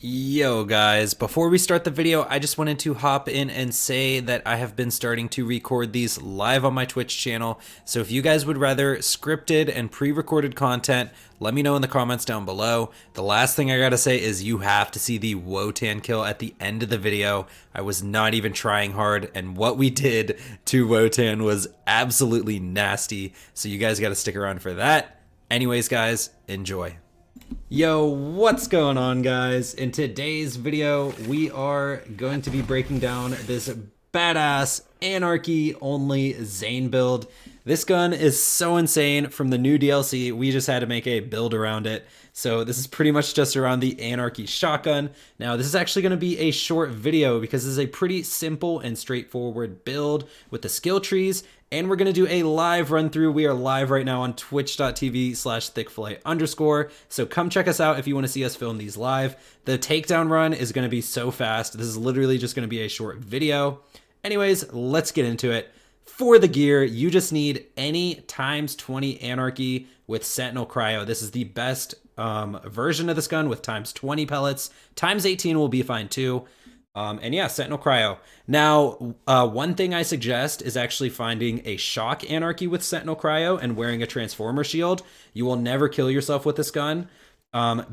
Yo guys, before we start the video, I just wanted to hop in and say that I have been starting to record these live on my Twitch channel. So if you guys would rather scripted and pre-recorded content, let me know in the comments down below. The last thing I gotta say is you have to see the Wotan kill at the end of the video. I was not even trying hard, and what we did to Wotan was absolutely nasty. So you guys gotta stick around for that. Anyways guys, enjoy. Yo, what's going on guys? In today's video, we are going to be breaking down this badass Anarchy only Zane build. This gun is so insane. From the new DLC, we just had to make a build around it. So this is pretty much just around the Anarchy shotgun. Now this is actually going to be a short video because this is a pretty simple and straightforward build with the skill trees. And we're going to do a live run through. We are live right now on twitch.tv/thickfillet_. So come check us out if you want to see us film these live. The takedown run is going to be so fast. This is literally just going to be a short video. Anyways, let's get into it. For the gear, you just need any ×20 Anarchy with Sentinel Cryo. This is the best version of this gun with ×20 pellets. ×18 will be fine too. And yeah, Sentinel Cryo. Now, one thing I suggest is actually finding a shock Anarchy with Sentinel Cryo and wearing a Transformer shield. You will never kill yourself with this gun.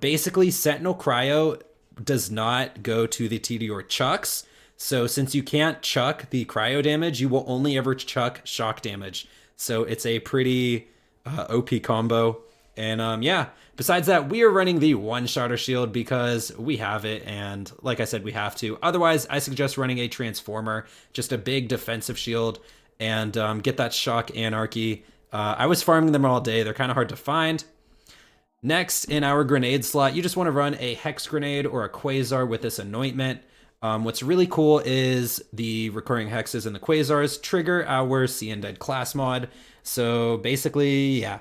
Basically, Sentinel Cryo does not go to the TD chucks. So since you can't chuck the cryo damage, you will only ever chuck shock damage. So it's a pretty OP combo. And yeah, besides that, we are running the one-shotter shield because we have it, and like I said, we have to. Otherwise, I suggest running a Transformer, just a big defensive shield, and get that shock Anarchy. I was farming them all day. They're kind of hard to find. Next, in our grenade slot, you just want to run a Hex Grenade or a Quasar with this anointment. What's really cool is the recurring hexes and the quasars trigger our See Undead class mod. So basically, yeah.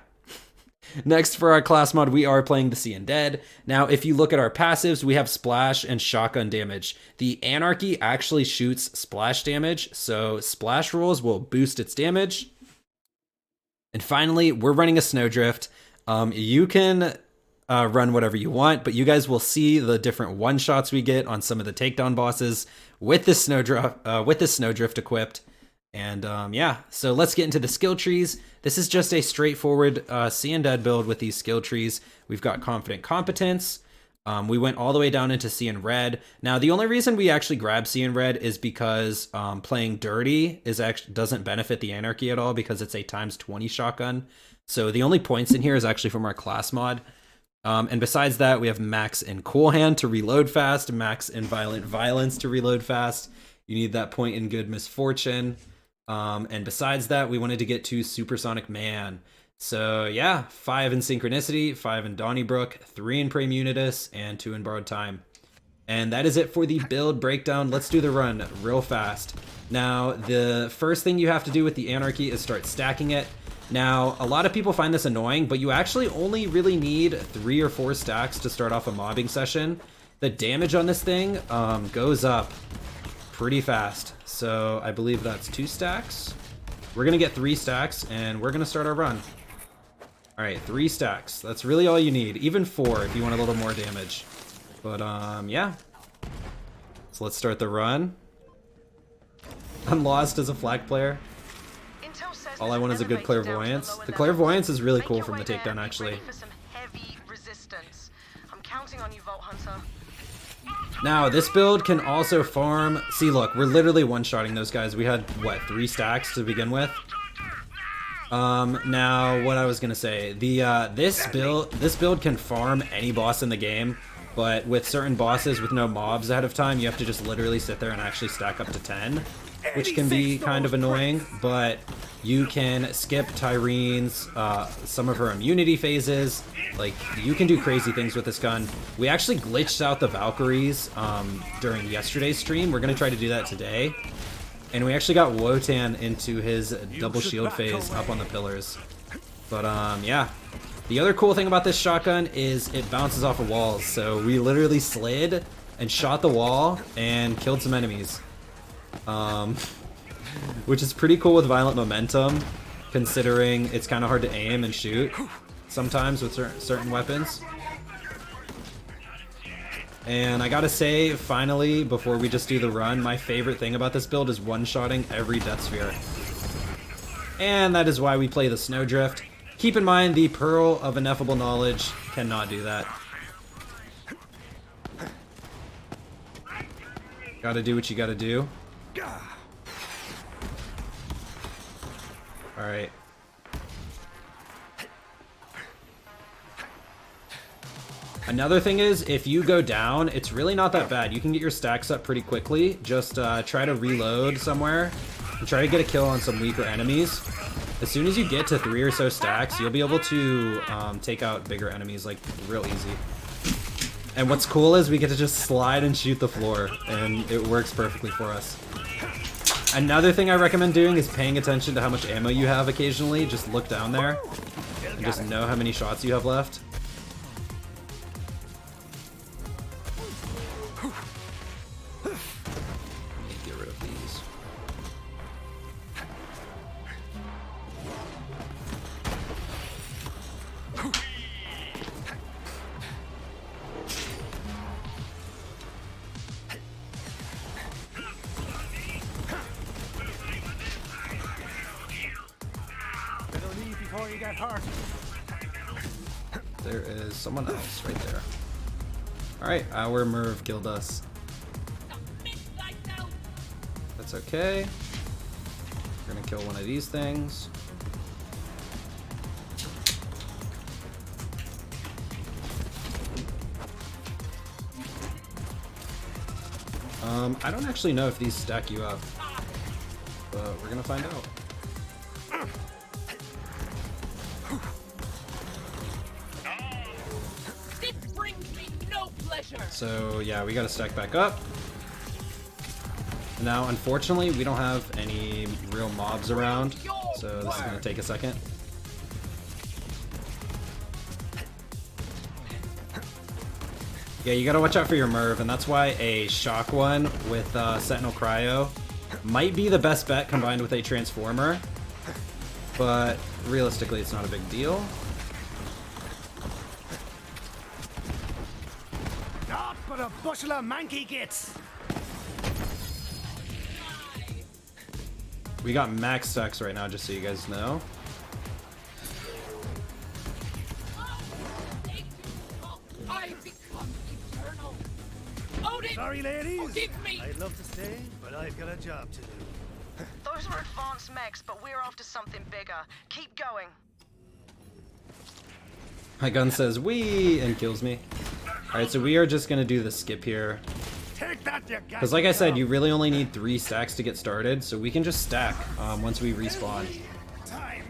Next for our class mod, we are playing the See Undead. Now, if you look at our passives, we have splash and shotgun damage. The Anarchy actually shoots splash damage, so splash rolls will boost its damage. And finally, we're running a Snowdrift. You can run whatever you want, but you guys will see the different one-shots we get on some of the takedown bosses with this Snowdrift equipped. And yeah, so let's get into the skill trees. This is just a straightforward See Undead build with these skill trees. We've got Confident Competence. We went all the way down into See in Red. Now, the only reason we actually grab See in Red is because playing Dirty doesn't benefit the Anarchy at all because it's a ×20 shotgun. So the only points in here is actually from our class mod. And besides that, we have Max in Cool Hand to reload fast, Max in Violent Violence to reload fast. You need that point in Good Misfortune. And besides that, we wanted to get to Supersonic Man. So yeah, 5 in Synchronicity, 5 in Donnybrook, 3 in Praemunitus, and 2 in Borrowed Time. And that is it for the build breakdown. Let's do the run real fast. Now, the first thing you have to do with the Anarchy is start stacking it. Now, a lot of people find this annoying, but you actually only really need 3 or 4 stacks to start off a mobbing session. The damage on this thing goes up pretty fast. So I believe that's 2 stacks. We're gonna get 3 stacks and we're gonna start our run. All right, 3 stacks. That's really all you need. Even 4 if you want a little more damage. But yeah. So let's start the run. I'm lost as a flag player. All I want is a good clairvoyance. The clairvoyance is really cool from the takedown, actually. Now, this build can also farm. See, look, we're literally one-shotting those guys. We had, what, 3 stacks to begin with? Now, what I was gonna say, this build can farm any boss in the game, but with certain bosses with no mobs ahead of time, you have to just literally sit there and actually stack up to 10. Which can be kind of annoying, but you can skip Tyrene's, some of her immunity phases. Like, you can do crazy things with this gun. We actually glitched out the Valkyries during yesterday's stream. We're going to try to do that today. And we actually got Wotan into his double shield phase up on the pillars. But yeah. The other cool thing about this shotgun is it bounces off of walls. So we literally slid and shot the wall and killed some enemies. Which is pretty cool with Violent Momentum, considering it's kind of hard to aim and shoot sometimes with certain weapons. And I gotta say, finally, before we just do the run, my favorite thing about this build is one-shotting every Death Sphere. And that is why we play the Snowdrift. Keep in mind, the Pearl of Ineffable Knowledge cannot do that. Gotta do what you gotta do. Alright. Another thing is, if you go down, it's really not that bad. You can get your stacks up pretty quickly. Just try to reload somewhere and try to get a kill on some weaker enemies. As soon as you get to 3 or so stacks, you'll be able to take out bigger enemies like real easy. And what's cool is we get to just slide and shoot the floor, and it works perfectly for us. Another thing I recommend doing is paying attention to how much ammo you have occasionally. Just look down there and just know how many shots you have left. Get rid of these. You get hurt. There is someone else right there. Alright, our Merv killed us. That's okay. We're gonna kill one of these things. I don't actually know if these stack you up, but we're gonna find out. So yeah, we gotta stack back up. Now, unfortunately, we don't have any real mobs around, so this is gonna take a second. Yeah, you gotta watch out for your Merv, and that's why a shock one with Sentinel Cryo might be the best bet combined with a Transformer, but realistically, it's not a big deal. But a bushel of manky gits. We got max stacks right now, just so you guys know. I become eternal. Odin, Sorry, ladies. forgive me. I'd love to stay, but I've got a job to do. Those were advanced mechs, but we're after something bigger. Keep going. My gun says "wee" and kills me. Alright, so we are just gonna do the skip here. Take that, you Because like I said, you really only need 3 stacks to get started, so we can just stack once we respawn.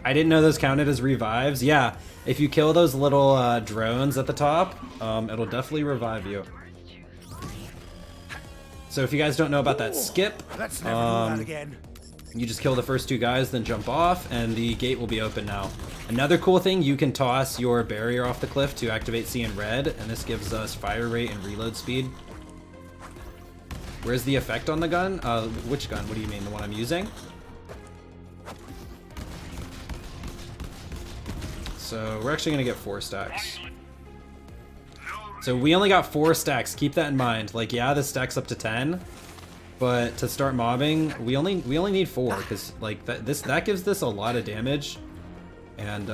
I didn't know those counted as revives. Yeah, if you kill those little drones at the top, it'll definitely revive you. So if you guys don't know about that skip, Let's never do that again. you just kill the first 2 guys, then jump off, and the gate will be open now. Another cool thing, you can toss your barrier off the cliff to activate Seeing Red, and this gives us fire rate and reload speed. Where's the effect on the gun? Which gun? What do you mean? The one I'm using? So we're actually gonna get 4 stacks. So we only got 4 stacks. Keep that in mind. Like, yeah, this stacks up to 10, but to start mobbing, we only need 4 because like that gives this a lot of damage, and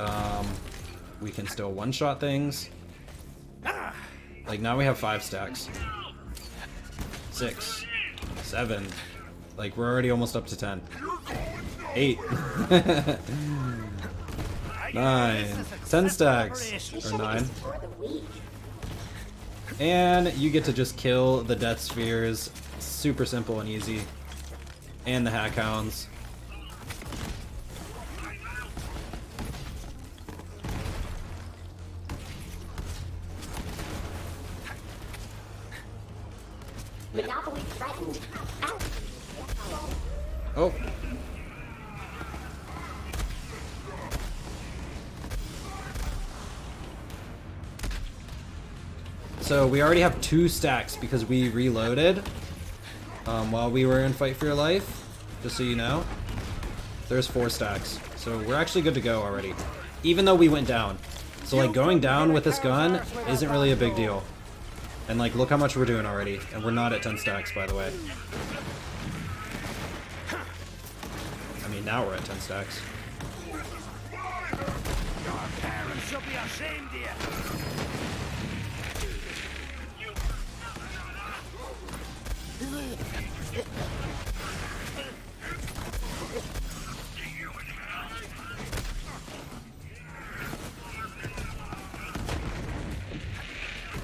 we can still one-shot things. Like now we have 5 stacks. 6, 7. Like we're already almost up to 10. 8. 9. 10 stacks. Or 9. And you get to just kill the Death Spheres. Super simple and easy. And the Hack Hounds. Monopoly threatened. Oh. So we already have 2 stacks because we reloaded while we were in Fight for Your Life, just so you know. There's 4 stacks. So we're actually good to go already, even though we went down. So like going down with this gun isn't really a big deal. And like, look how much we're doing already. And we're not at 10 stacks, by the way. I mean, now we're at 10 stacks. Your parents should be ashamed of you.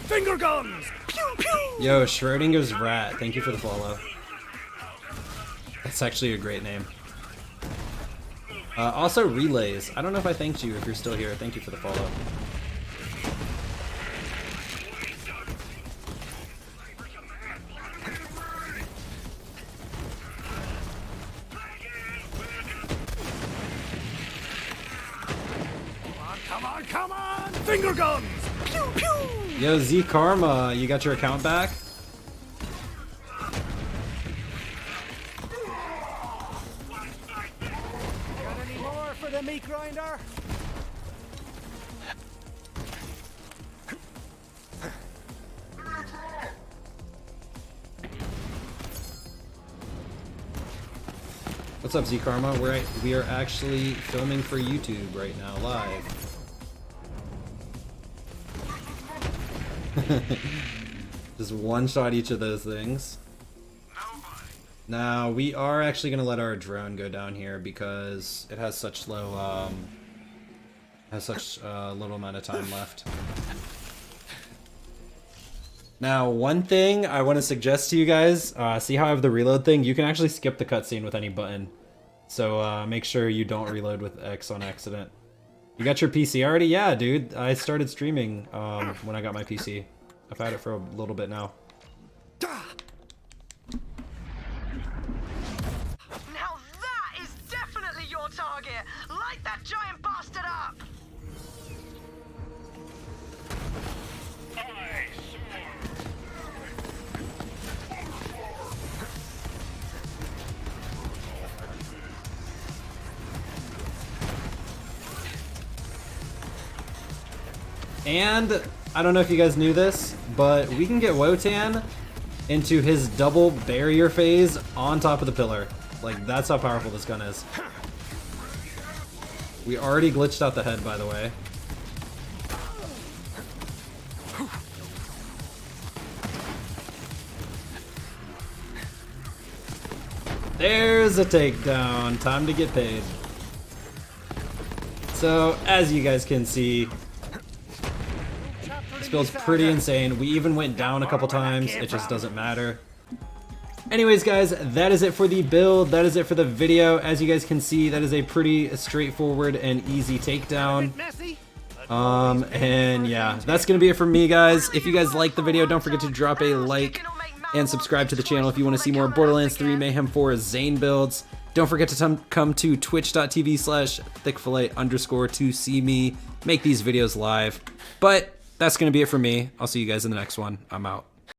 Finger guns! Pew pew! Yo, Schrodinger's Rat, thank you for the follow. That's actually a great name. Also, Relays. I don't know if I thanked you if you're still here. Thank you for the follow. Come on, come on! Finger guns! Pew pew! Yo, Z Karma, you got your account back? Got any more for the meat grinder? What's up, Z Karma? We are actually filming for YouTube right now, live. Just one shot each of those things. Now we are actually gonna let our drone go down here because it has such low, little amount of time left. Now, one thing I want to suggest to you guys, see how I have the reload thing? You can actually skip the cutscene with any button. So make sure you don't reload with X on accident. You got your PC already? Yeah, dude. I started streaming when I got my PC. I've had it for a little bit now. Now that is definitely your target. Light that giant bastard up. And I don't know if you guys knew this, but we can get Wotan into his double barrier phase on top of the pillar. Like, that's how powerful this gun is. We already glitched out the head, by the way. There's a takedown. Time to get paid. So, as you guys can see, this build's pretty insane. We even went down a couple times. It just doesn't matter. Anyways, guys, that is it for the build. That is it for the video. As you guys can see, that is a pretty straightforward and easy takedown. And yeah, that's gonna be it for me, guys. If you guys liked the video, don't forget to drop a like and subscribe to the channel if you want to see more Borderlands 3 Mayhem 4 Zane builds. Don't forget to come to twitch.tv/thickfillet_ to see me make these videos live. But that's gonna be it for me. I'll see you guys in the next one. I'm out.